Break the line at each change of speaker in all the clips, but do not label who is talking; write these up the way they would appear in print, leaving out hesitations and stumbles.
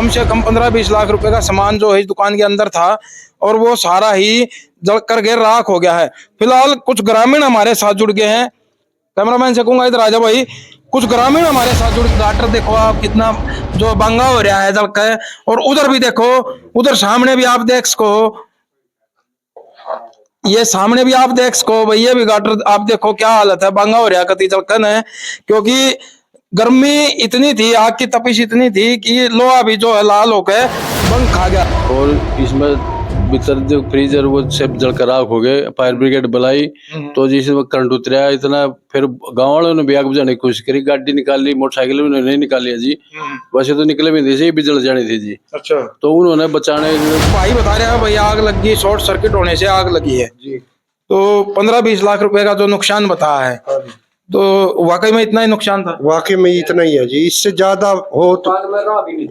कम से कम 15-20 लाख रुपए का सामान जो है इस दुकान के अंदर था और वो सारा ही जल कर के राख हो गया है। फिलहाल कुछ ग्रामीण हमारे साथ जुड़ गए हैं, कैमरामैन से कहूंगा इधर आजा भाई। कुछ ग्रामीण हमारे साथ जुड़, गाटर देखो आप कितना जो बंगा हो रहा है जल का, और उधर भी देखो, उधर सामने भी आप देख सको, ये सामने भी आप देख सको भाई, ये भी गाटर आप देखो क्या हालत है, बंगा हो रहा है कति जलकन है, क्योंकि गर्मी इतनी थी, आग की तपिश इतनी थी कि लोहा भी जो है लाल होकर बंग खा गया।
और इसमें भीतर जो फ्रीजर वो सब जलकर राख हो गए। फायर ब्रिगेड बुलाई तो जिसमें करंट उतरा इतना, फिर गांव वालों ने भी आग बुझाने की कोशिश करी, गाड़ी निकाली, मोटरसाइकिल उन्होंने नहीं निकाली है जी, वैसे तो निकले भी थी, भी जल जानी थी जी।
अच्छा,
तो उन्होंने बचाने,
भाई बता रहे हैं भाई आग लगी, शॉर्ट सर्किट होने से आग लगी है जी। तो 15-20 लाख रुपए का जो नुकसान बताया है, तो वाकई में इतना ही नुकसान था?
वाकई में इतना ही है जी, इससे ज्यादा हो तो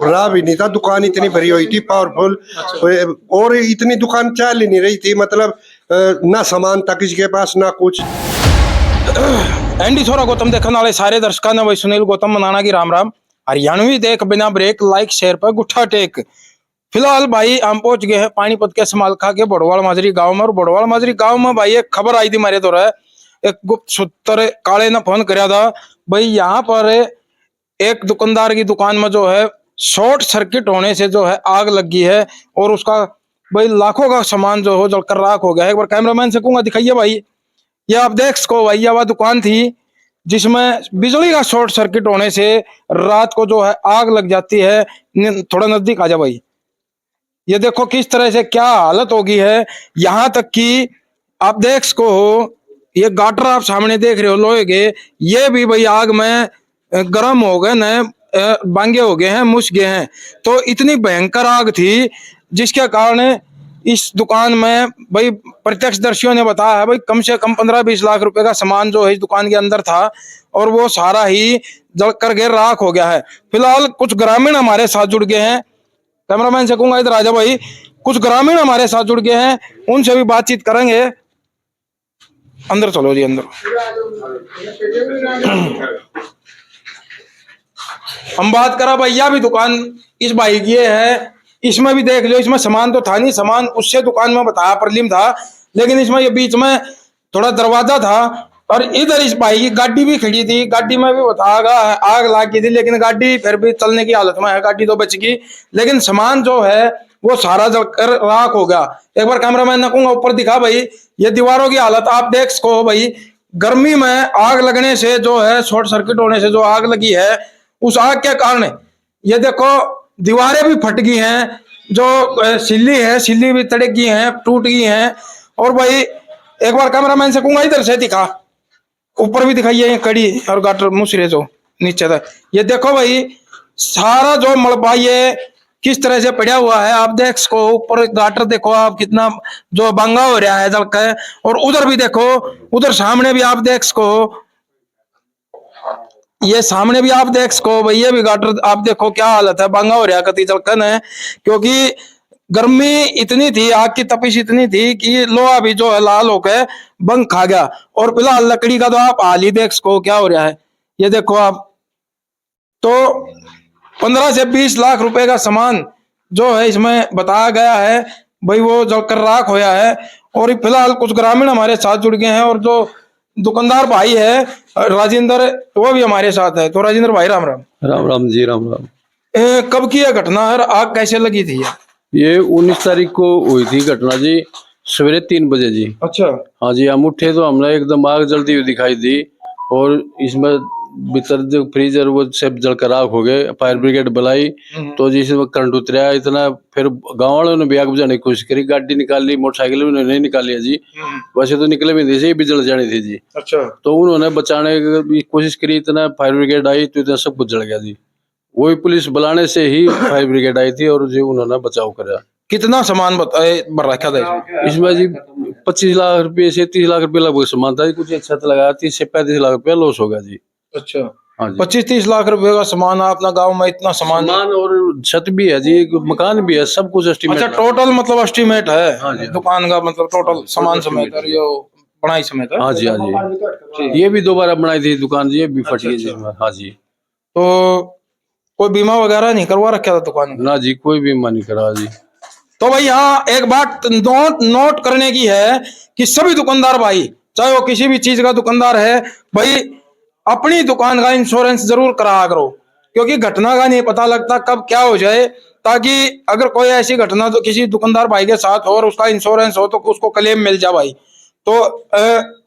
रहा भी नहीं था। दुकान इतनी भरी हुई थी, पावरफुल, और इतनी दुकान चल ही नहीं रही थी, मतलब ना सामान था किसी के पास ना कुछ।
एंडी छोरा गौतम देखने वाले सारे दर्शकों ने भाई सुनील गौतम मनाना की राम राम। हरियाणवी देख बिना ब्रेक, लाइक शेयर पर गुट्ठा टेक। फिलहाल भाई हम पहुंच गए हैं पानीपत के समालखा के बड़वाल माजरी गांव में, और बड़वाल माजरी गांव में भाई एक खबर आई थी मेरे तो रहा, एक गुप्त सूत्र काले ने फोन कराया था भाई, यहाँ पर एक दुकानदार की दुकान में जो है शॉर्ट सर्किट होने से जो है आग लगी है, और उसका भाई लाखों का सामान जो हो जलकर राख हो गया है। एक बार कैमरामैन से कहूंगा दिखाइए भाई, ये आप देख सको भाई, यह दुकान थी जिसमें बिजली का शॉर्ट सर्किट होने से रात को जो है आग लग जाती है। थोड़ा नजदीक आ जा भाई, ये देखो किस तरह से क्या हालत होगी है, यहाँ तक कि आप देख सको हो, ये गाटर आप सामने देख रहे हो लोहे के, ये भी भाई आग में गर्म हो गए न, बांगे हो गए हैं, मुछ गए हैं। तो इतनी भयंकर आग थी जिसके कारण इस दुकान में भाई प्रत्यक्षदर्शियों ने बताया है भाई कम से कम 15-20 लाख रुपए का सामान जो है इस दुकान के अंदर था और वो सारा ही जल कर के राख हो गया है। फिलहाल कुछ ग्रामीण हमारे साथ जुड़ गए हैं, कैमरामैन से कहूंगा इधर आजा भाई। कुछ ग्रामीण हमारे साथ जुड़ गए हैं, उनसे भी बातचीत करेंगे। अंदर चलो जी, अंदर। हम बात करा भैया भी दुकान इस भाई की है, इसमें भी देख लो, इसमें सामान तो था नहीं, सामान उससे दुकान में बताया प्रलिम था, लेकिन इसमें ये बीच में थोड़ा दरवाजा था, और इधर इस भाई की गाड़ी भी खड़ी थी, गाड़ी में भी बताया आग लगी थी, लेकिन गाड़ी फिर भी चलने की हालत में है, गाड़ी तो बच गई, लेकिन सामान जो है वो सारा जलकर राख हो गया। एक बार कैमरामैन ने कहूंगा ऊपर दिखा भाई, ये दीवारों की हालत आप देख सको भाई, गर्मी में आग लगने से जो है शॉर्ट सर्किट होने से जो आग लगी है, उस आग के कारण ये देखो दीवारें भी फट गई हैं, जो सिल्ली है सिल्ली भी तड़क गई हैं, टूट गई हैं। और भाई एक बार कैमरामैन से कहूंगा इधर से दिखा, ऊपर भी दिखाइए कड़ी और गाटर मुसरे जो नीचे तक, ये देखो भाई सारा जो मलबा ये किस तरह से पड़ा हुआ है, आप देख सको। ऊपर गाटर देखो आप कितना जो बंगा हो रहा है जल का, और उधर भी देखो, उधर सामने भी आप देख सको, ये सामने भी आप देख सको भाई, ये भी गाटर आप देखो क्या हालत है, बंगा हो रहा है कति जलकन है, क्योंकि गर्मी इतनी थी, आग की तपिश इतनी थी कि लोहा भी जो है लाल होकर बंग खा गया। और फिलहाल लकड़ी का तो आप हाल ही देख सको क्या हो रहा है, ये देखो आप। तो 15 से 20 लाख रुपए का सामान जो है इसमें बताया गया है भाई, वो जलकर राख होया है। और फिलहाल कुछ ग्रामीण हमारे साथ जुड़ गए हैं, और जो दुकानदार भाई है राजेंद्र, वो भी हमारे साथ है। तो राजेंद्र भाई राम राम।
राम राम जी, राम राम।
कब की यह घटना है, आग कैसे लगी थी?
ये 19 तारीख को हुई थी घटना जी, सवेरे 3 बजे जी।
अच्छा।
हाँ जी, हम उठे तो हमने एकदम आग जलती हुई दिखाई दी, और इसमें भीतर जो फ्रीजर वो सब जलकर राख हो गए। फायर ब्रिगेड बुलाई तो जिसमें करंट उतरा इतना, फिर गांव वालों ने भी आग बुझाने की कोशिश करी, गाड़ी निकाली, मोटरसाइकिल उन्होंने नहीं निकाली है जी, वैसे तो निकले भी थी, भी जल जानी थी जी।
अच्छा।
तो उन्होंने बचाने की कोशिश करी, इतना फायर ब्रिगेड आई तो इतना सब कुछ जल गया जी। वही पुलिस बुलाने से ही फायर ब्रिगेड आई थी और जो उन्होंने बचाव करा।
कितना सामान बताए रखा था
इसमें जी? 25 लाख रुपए से 30 लाख रुपए लगभग सामान था, कुछ छत लगाया, 30 से 35 लाख रुपया लॉस होगा जी।
अच्छा।
हाँ जी,
25-30 लाख रुपए का सामान अपना गांव में, इतना सामान
और छत भी है जी, मकान भी है, सब कुछ एस्टीमेट।
अच्छा, टोटल मतलब एस्टीमेट है?
हाँ जी,
दुकान का मतलब टोटल सामान समेत और ये बनाई समेत है?
हाँ जी, हाँ जी। ये भी दोबारा बनाई थी दुकान जी, ये भी फटी है जी। हाँ जी।
तो कोई बीमा वगैरह नहीं करवा रखा था दुकान का?
ना जी, कोई बीमा नहीं करा जी।
तो भाई यहाँ एक बात नोट करने की है कि सभी दुकानदार भाई, चाहे वो किसी भी चीज का दुकानदार है, भाई अपनी दुकान का इंश्योरेंस जरूर करा करो, क्योंकि घटना का नहीं पता लगता कब क्या हो जाए। ताकि अगर कोई ऐसी घटना तो किसी दुकानदार भाई के साथ हो और उसका इंश्योरेंस हो तो उसको क्लेम मिल जाए भाई। तो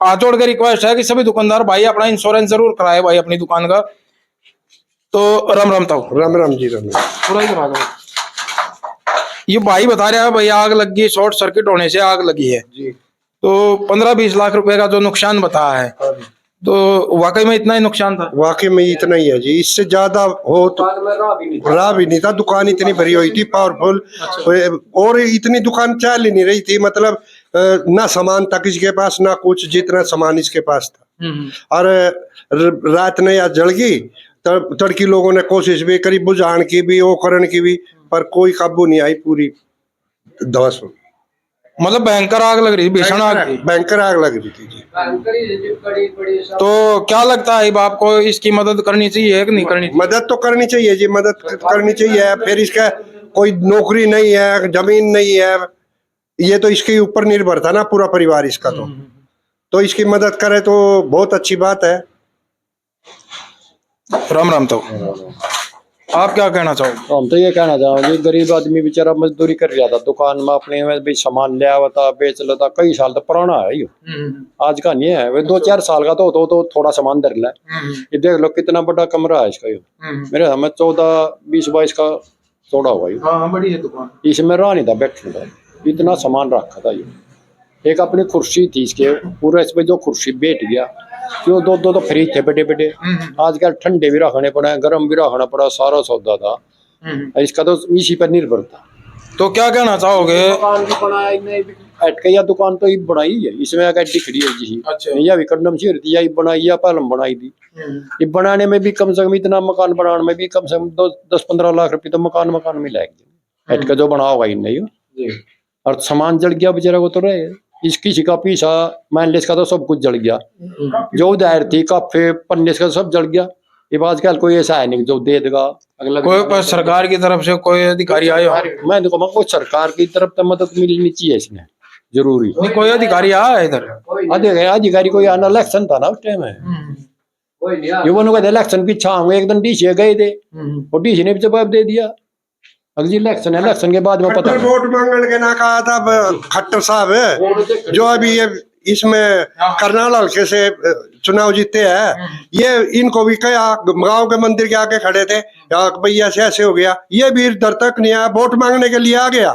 हाथ जोड़ के रिक्वेस्ट है कि सभी दुकानदार भाई अपना इंश्योरेंस जरूर कराए भाई अपनी दुकान का। तो राम राम ताऊ।
राम राम जी, राम राम।
थोड़ा ही करा दो। ये भाई बता रहा है भाई आग लग गई, शॉर्ट सर्किट होने से आग लगी है
जी।
तो 15-20 लाख रुपए का जो नुकसान बताया है, तो वाकई में इतना ही नुकसान था?
वाकई में इतना ही है जी, इससे ज्यादा हो तो रहा भी नहीं था। दुकान इतनी भरी हुई थी, पावरफुल। और इतनी दुकान चल ही नहीं रही थी, मतलब ना सामान था किसी के पास, ना कुछ, जितना सामान इसके पास था। और रात में या जल गई, तड़की लोगों ने कोशिश भी करी बुझाने की भी, वो करने की भी, पर कोई काबू नहीं आई। पूरी धस,
मतलब भयंकर आग लग रही, भीषण आग थी।
भयंकर आग लग रही थी जी।
तो क्या लगता है आपको, इसकी मदद करनी चाहिए कि नहीं करनी चाहिए?
मदद तो करनी चाहिए जी, मदद करनी चाहिए। फिर इसका कोई नौकरी नहीं है, जमीन नहीं है, ये तो इसके ऊपर निर्भर था ना पूरा परिवार इसका। तो इसकी मदद करे तो बहुत अच्छी बात है।
राम राम। तो आप क्या कहना चाहोगे?
हम तो ये कहना चाहोगे, गरीब आदमी बेचारा मजदूरी कर रहा था दुकान में, अपने में भी सामान ले आवा था, बेच लेता। कई साल तक पुराना है यो, आज का नहीं है। वे 2-4 साल का तो थोड़ा सामान धर ले। ये देख लो कितना बड़ा कमरा है इसका यो। मेरे हमें 14-20-22 का चौड़ा हुआ यो।
हाँ, बड़ी है दुकान।
इसमें रहा नहीं था बैठने का, इतना सामान रखा था ये। एक अपनी कुर्सी थी इसके, पूरा इसमें जो कुर्सी बैठ गया क्यों। दो तो फ्रिज थे बड़े बड़े, आजकल ठंडे भी रखने पड़े, गर्म भी रखना पड़ा, सारा सौदा था। इसका तो इसी पर निर्भर था।
तो क्या कहना चाहोगे?
दुकान भी बनाई अटके या दुकान तो ये बनाई है, इसमें अगर दिखड़ी है जी।
अच्छा।
या भी कदम से या ये बनाई या पहले बनाई थी। ये बनाने में भी कम से कम, इतना मकान बनाने में भी कम से कम 10-15 लाख रुपए तो मकान में लाएंगे। अटके जो बना होगा इनने, और सामान जल गया बेचारा को तो रहे। इसकी का पीछा मैनलेस का तो सब कुछ जल गया, जो दायर थी काफे पन्ने का सब जल गया। ये आजकल कोई ऐसा है नहीं जो दे देगा अगला।
कोई सरकार की तरफ से कोई अधिकारी आए हो?
मैं देखो कोई सरकार की तरफ से मदद मिलनी चाहिए इसमें, जरूरी।
नहीं, कोई अधिकारी आया इधर?
अधिकारी कोई आना, इलेक्शन था ना उस टाइम में, युवाओं का इलेक्शन की छाव एक दिन डीसी गए थे और डीसी ने भी जवाब दे दिया। अगली इलेक्शन है, इलेक्शन के बाद में पता
वोट मांगने के ना कहा था खट्टर साहब, जो अभी ये इसमें करनाल हल्के से चुनाव जीते हैं, ये इनको भी कहा गांव के मंदिर के आगे खड़े थे, भैया से ऐसे हो गया। ये भी इधर तक नहीं आया, वोट मांगने के लिए आ गया,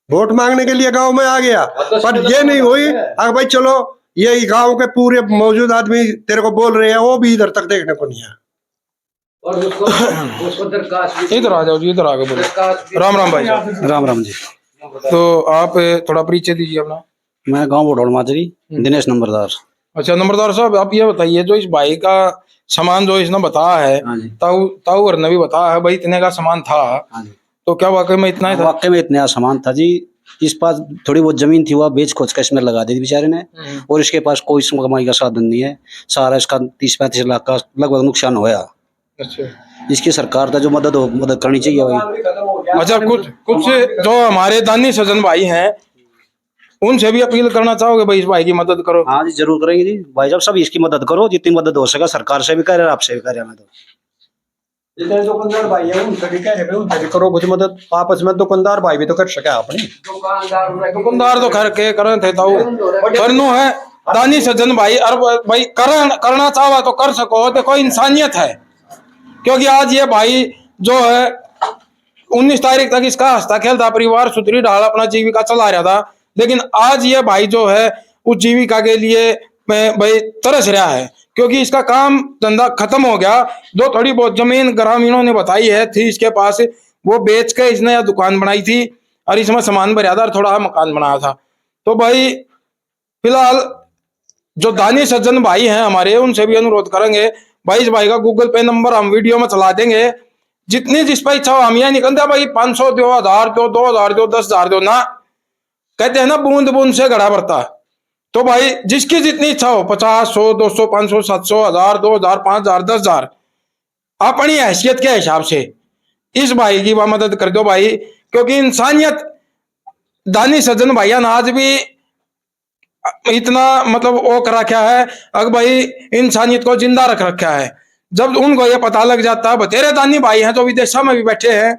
वोट मांगने के लिए गांव में आ गया, पर ये नहीं हुई। भाई चलो, ये गांव के पूरे मौजूद आदमी तेरे को बोल रहे हैं, वो भी इधर तक देखने को नहीं है।
और उसको दरखास्त
इधर आ जाओ जी, इधर आके बोलो। राम राम भाई।
राम राम जी।
तो आप थोड़ा परिचय दीजिए अपना।
मैं गांव बड़ौल माजरी, दिनेश नंबरदार।
अच्छा नंबरदार साहब, आप ये बताइए, जो इस भाई का सामान जो इसने बताया है,
हाँ जी।
ताऊ ने भी बताया है भाई इतने का सामान था,
हाँ जी।
तो क्या वाकई में इतना ही था?
वाकई में इतना सामान था जी। इस पास थोड़ी बहुत जमीन थी, वह बेच खोच कर इसमें लगा दी थी बेचारे ने, और इसके पास कोई कमाई का साधन नहीं है। सारा इसका 30-35 लाख का लगभग नुकसान होया।
अच्छा।
इसकी सरकार था जो मदद करनी चाहिए भाई।
अच्छा, कुछ जो हमारे दानी सज्जन भाई हैं उनसे भी अपील करना चाहोगे भाई इस भाई की मदद करो?
हाँ जी, जरूर करेंगे जी भाई साहब, सब इसकी मदद करो जितनी मदद हो सके। सरकार से भी कह रहे, आपसे भी कह रहे हैं। मैं तो
जितने दुकानदार भाई है उनसे भी कह रहे, उनसे भी करो कुछ मदद आपस में। दुकानदार भाई भी तो कर सके अपनी।
दुकानदार तो खैर के करन थे ताऊ, करनो है दानी सज्जन भाई। और भाई करना चाहो तो कर सको, देखो इंसानियत है। क्योंकि आज ये भाई जो है 19 तारीख तक इसका हंसता खेलता परिवार सुतरी ढाल अपना जीविका चला रहा था, लेकिन आज ये भाई जो है उस जीविका के लिए भाई तरस रहा है, क्योंकि इसका काम धंधा खत्म हो गया। जो थोड़ी बहुत जमीन ग्रामीणों ने बताई है थी इसके पास, वो बेच के इसने यह दुकान बनाई थी और इसमें सामान भरा था और थोड़ा मकान बनाया था। तो भाई फिलहाल जो दानी सज्जन भाई हैं हमारे, उनसे भी अनुरोध करेंगे भाई इस भाई का गूगल पे नंबर हम वीडियो में चला देंगे। जितनी जिस पर इच्छा हो, हम यह नहीं कहते भाई 500 दो, 1000 दो, 2000 दो, 10,000 दो ना, कहते हैं ना बूंद बूंद से घड़ा भरता। तो भाई जिसकी जितनी इच्छा हो, 50, 100, 200, 500, 700, 1000, 2000, 5000, 10,000 अपनी हैसियत के हिसाब से इस भाई की वह मदद कर दो भाई, क्योंकि इंसानियत दानी सज्जन भाइया ने आज भी इतना मतलब वो कर रखा है, अगर भाई इंसानियत को जिंदा रख रखा है। जब उनको ये पता लग जाता है, बतेरे दानी भाई हैं जो विदेशों में भी बैठे हैं,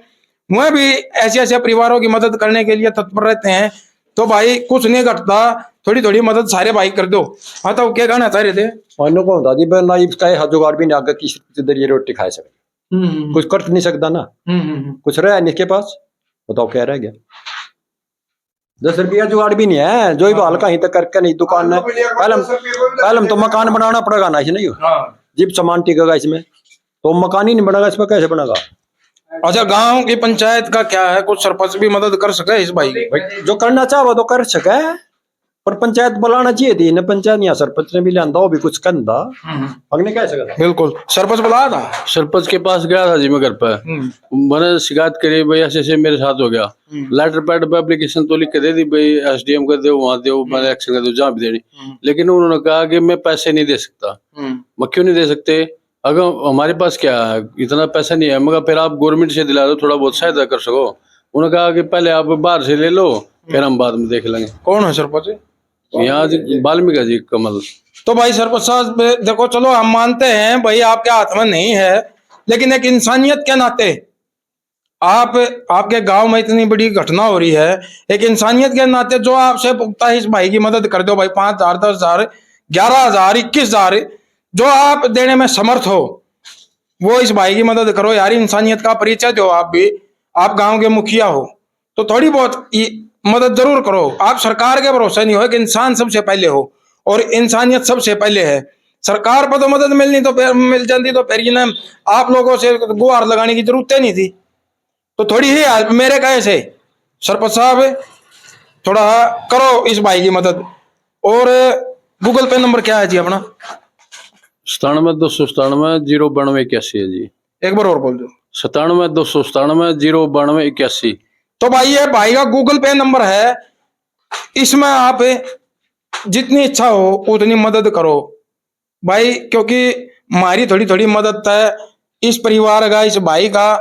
वह भी ऐसे ऐसे परिवारों की मदद करने के लिए तत्पर रहते हैं, तो भाई कुछ नहीं घटता, थोड़ी थोड़ी मदद सारे भाई कर दो। हाँ तो क्या कहना चाह रहे थे?
मानो को होता जी बना इसका हाथ जुगाड़ भी नहीं, आगे किसी जरिए रोटी खा सके, कुछ कर नहीं सकता ना, कुछ रहा नहीं इसके पास, बताओ क्या रह गया? 10 रुपया जुगाड़ भी नहीं है, जो ही बाल कहीं तक करके नहीं दुकान है। पहले तो मकान बनाना पड़ेगा ना, नहीं जीप सामान टिकेगा इसमें, तो मकान ही नहीं बनेगा, इसमें कैसे बनेगा?
अच्छा, गांव की पंचायत का क्या है, कुछ सरपंच भी मदद कर सके इस भाई की?
जो करना चाहो तो कर सके, पर पंचायत बुलाना चाहिए थी ना, पंचायत या सरपंच ने भी लिया वो भी कुछ करता, हमने क्या सका?
बिल्कुल, सरपंच बुलाया था।
सरपंच के पास गया था जी मैं घर पे, मैंने शिकायत करी भाई ऐसे ऐसे मेरे साथ हो गया। लेटर पैड पे एप्लीकेशन तो लिख के दे दी भाई, एसडीएम को दो, वहां दो, मैंने एक्शन कर दो, जहाँ भी देनी। लेकिन उन्होंने कहा कि मैं पैसे नहीं दे सकता। मैं क्यों नहीं दे सकते? अगर हमारे पास क्या है, इतना पैसा नहीं है। मगर फिर आप गवर्नमेंट से दिला दो, थोड़ा बहुत सहायता कर सको। उन्होंने कहा कि पहले आप बाहर से ले लो, फिर हम बाद में देख लेंगे।
कौन है सरपंच?
यहाँ वाल्मीकि जी कमल।
तो भाई सरपंच साहब देखो, चलो हम मानते हैं भाई आपके हाथ में नहीं है, लेकिन एक इंसानियत के नाते आपके गांव में इतनी बड़ी घटना हो रही है, एक इंसानियत के नाते जो आपसे पुख्ता है, इस भाई की मदद कर दो भाई। 5,000, 10,000, 11,000, 21,000 जो आप देने में समर्थ हो, वो इस भाई की मदद करो यार। इंसानियत का परिचय दो आप भी, आप गांव के मुखिया हो तो थोड़ी बहुत मदद जरूर करो। आप सरकार के भरोसे नहीं हो, कि इंसान सबसे पहले हो और इंसानियत सबसे पहले है। सरकार पर तो मदद मिलनी तो फिर मिल जाती, तो फिर ना आप लोगों से गुहार लगाने की जरूरत नहीं थी। तो थोड़ी ही हेल्प मेरे कहे से सरपंच साहब थोड़ा करो इस भाई की मदद। और गूगल पे नंबर क्या है जी अपना?
97-297-09281 है जी।
एक बार और बोल दो।
97-297-09281।
तो भाई ये भाई का गूगल पे नंबर है, इसमें आप जितनी इच्छा हो उतनी मदद करो भाई, क्योंकि हमारी थोड़ी थोड़ी मदद है इस परिवार का, इस भाई का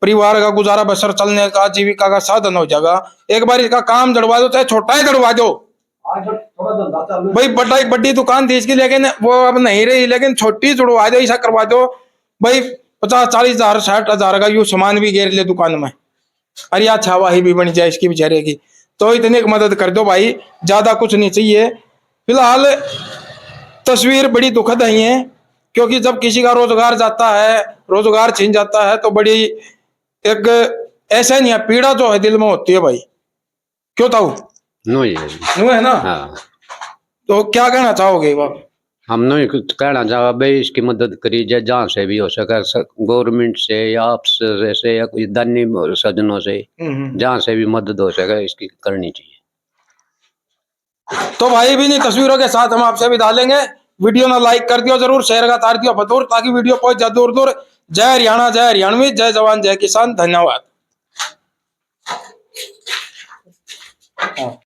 परिवार का गुजारा बसर चलने का, जीविका का साधन हो जाएगा। एक बार इसका काम जड़वा दो, चाहे छोटा ही जड़वा दो भाई। बड़ी दुकान थी इसकी, लेकिन वो अब नहीं रही, लेकिन छोटी जुड़वा दो, ऐसा करवा दो भाई। 50-40,000, 60,000 का यूं सामान भी घेर ले दुकान में, अरे यार छावाही भी बन जाए इसकी बेचारे की। तो इतनी मदद कर दो भाई, ज्यादा कुछ नहीं चाहिए। फिलहाल तस्वीर बड़ी दुखद है ये, क्योंकि जब किसी का रोजगार जाता है, रोजगार छीन जाता है, तो बड़ी एक ऐसा नहीं है, पीड़ा जो है दिल में होती है भाई। क्यों ताऊ?
नो
है ना?
हाँ,
तो क्या कहना चाहोगे बाप?
हम नहीं कुछ कहना चाहा भाई, इसकी मदद करी जाए जहाँ से भी हो सके, गवर्नमेंट से या आपसे से या कोई दानी सज्जनों से, जहाँ से भी मदद हो सके इसकी करनी चाहिए।
तो भाई भी नहीं, तस्वीरों के साथ हम आपसे विदा लेंगे। वीडियो ना लाइक कर दियो जरूर, शेयर का तार दियो फतूर, ताकि वीडियो पहुंच जाए दूर दूर। जय हरियाणा, जय हरियाणवी, जय जवान, जय किसान। धन्यवाद।